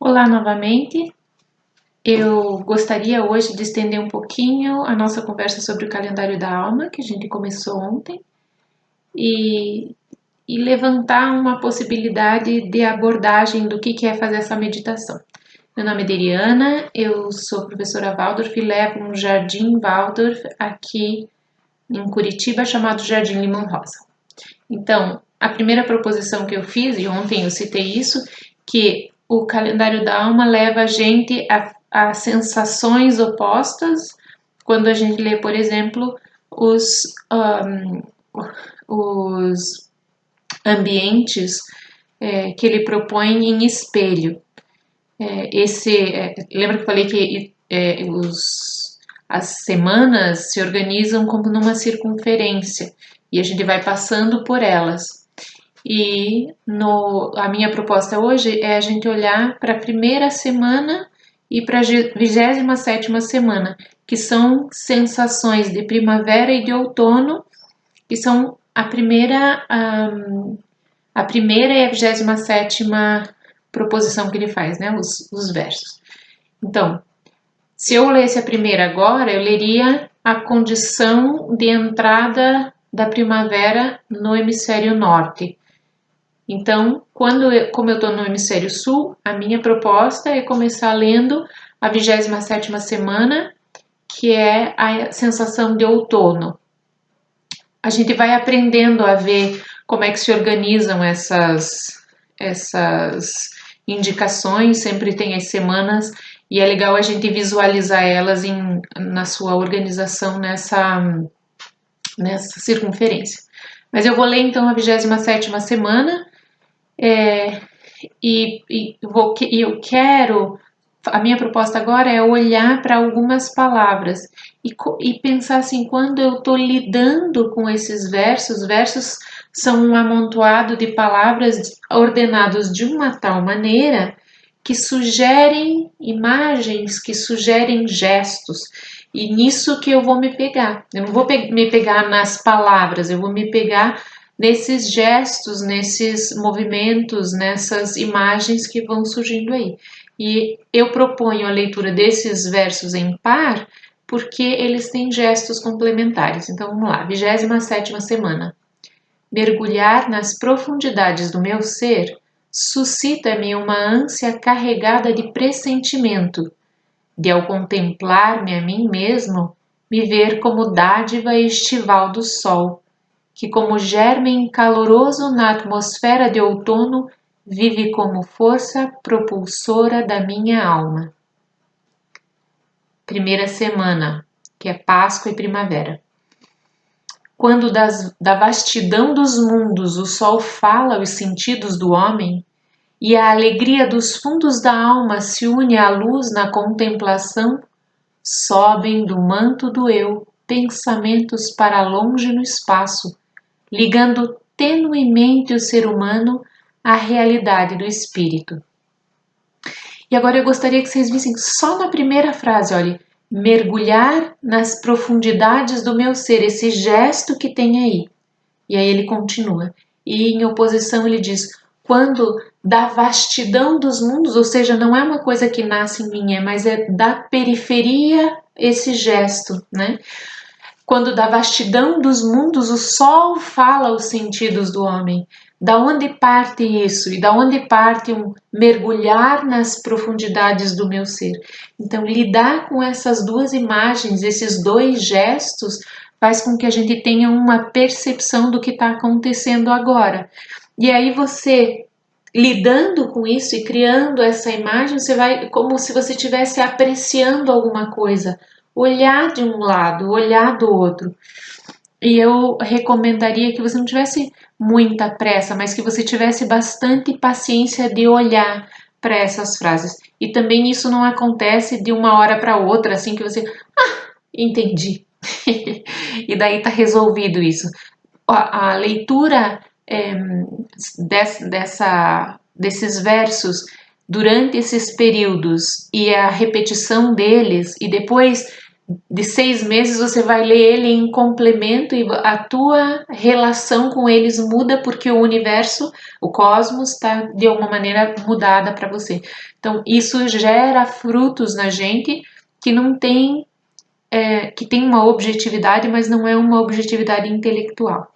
Olá novamente, eu gostaria hoje de estender um pouquinho a nossa conversa sobre o calendário da alma, que a gente começou ontem, e levantar uma possibilidade de abordagem do que é fazer essa meditação. Meu nome é Deriana, eu sou professora Waldorf e levo um jardim Waldorf aqui em Curitiba chamado Jardim Limão Rosa. Então, a primeira proposição que eu fiz, e ontem eu citei isso, que o calendário da alma leva a gente a sensações opostas quando a gente lê, por exemplo, os ambientes que ele propõe em espelho. Lembra que eu falei que as semanas se organizam como numa circunferência e a gente vai passando por elas. E a minha proposta hoje é a gente olhar para a primeira semana e para a 27ª semana, que são sensações de primavera e de outono, que são a primeira e a 27ª proposição que ele faz, né? Os versos. Então, se eu lesse a primeira agora, eu leria a condição de entrada da primavera no hemisfério norte. Então, como eu estou no hemisfério sul, a minha proposta é começar lendo a 27ª semana, que é a sensação de outono. A gente vai aprendendo a ver como é que se organizam essas indicações, sempre tem as semanas, e é legal a gente visualizar elas na sua organização nessa circunferência. Mas eu vou ler então a 27ª semana, a minha proposta agora é olhar para algumas palavras e pensar assim, quando eu estou lidando com esses versos são um amontoado de palavras ordenados de uma tal maneira que sugerem imagens, que sugerem gestos. E nisso que eu vou me pegar. Eu não vou me pegar nas palavras, eu vou me pegar nesses gestos, nesses movimentos, nessas imagens que vão surgindo aí. E eu proponho a leitura desses versos em par, porque eles têm gestos complementares. Então vamos lá, 27ª semana. Mergulhar nas profundidades do meu ser suscita-me uma ânsia carregada de pressentimento, de ao contemplar-me a mim mesmo, me ver como dádiva estival do sol, que como germen caloroso na atmosfera de outono vive como força propulsora da minha alma. Primeira semana, que é Páscoa e Primavera. Quando da vastidão dos mundos o sol fala aos sentidos do homem, e a alegria dos fundos da alma se une à luz na contemplação, sobem do manto do eu pensamentos para longe no espaço, ligando tenuemente o ser humano à realidade do espírito. E agora eu gostaria que vocês vissem só na primeira frase, olha, mergulhar nas profundidades do meu ser, esse gesto que tem aí. E aí ele continua. E em oposição ele diz, quando da vastidão dos mundos, ou seja, não é uma coisa que nasce em mim, mas é da periferia esse gesto, né? Quando da vastidão dos mundos o sol fala aos sentidos do homem. Da onde parte isso? E da onde parte um mergulhar nas profundidades do meu ser? Então, lidar com essas duas imagens, esses dois gestos, faz com que a gente tenha uma percepção do que está acontecendo agora. E aí você, lidando com isso e criando essa imagem, você vai como se você estivesse apreciando alguma coisa. Olhar de um lado, olhar do outro. E eu recomendaria que você não tivesse muita pressa, mas que você tivesse bastante paciência de olhar para essas frases. E também isso não acontece de uma hora para outra, assim que você, entendi. E daí tá resolvido isso. A leitura desses versos durante esses períodos e a repetição deles e depois de 6 meses, você vai ler ele em complemento e a tua relação com eles muda porque o universo, o cosmos, está de alguma maneira mudada para você. Então, isso gera frutos na gente que não tem, que tem uma objetividade, mas não é uma objetividade intelectual.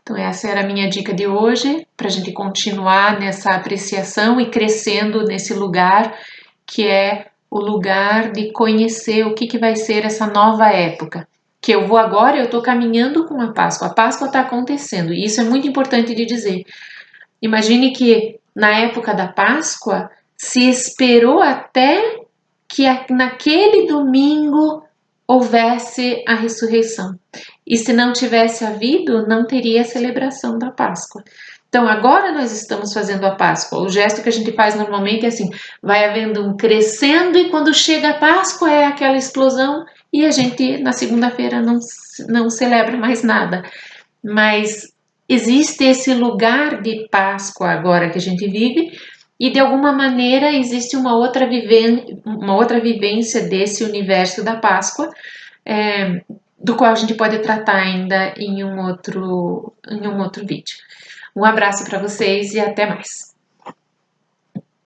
Então, essa era a minha dica de hoje, para a gente continuar nessa apreciação e crescendo nesse lugar que é o lugar de conhecer o que vai ser essa nova época. Que eu vou agora, eu estou caminhando com a Páscoa está acontecendo, e isso é muito importante de dizer. Imagine que na época da Páscoa se esperou até que naquele domingo houvesse a ressurreição. E se não tivesse havido, não teria a celebração da Páscoa. Então agora nós estamos fazendo a Páscoa. O gesto que a gente faz normalmente é assim, vai havendo um crescendo e quando chega a Páscoa é aquela explosão e a gente na segunda-feira não celebra mais nada. Mas existe esse lugar de Páscoa agora que a gente vive e de alguma maneira existe uma outra vivência desse universo da Páscoa, do qual a gente pode tratar ainda em um outro vídeo. Um abraço para vocês e até mais.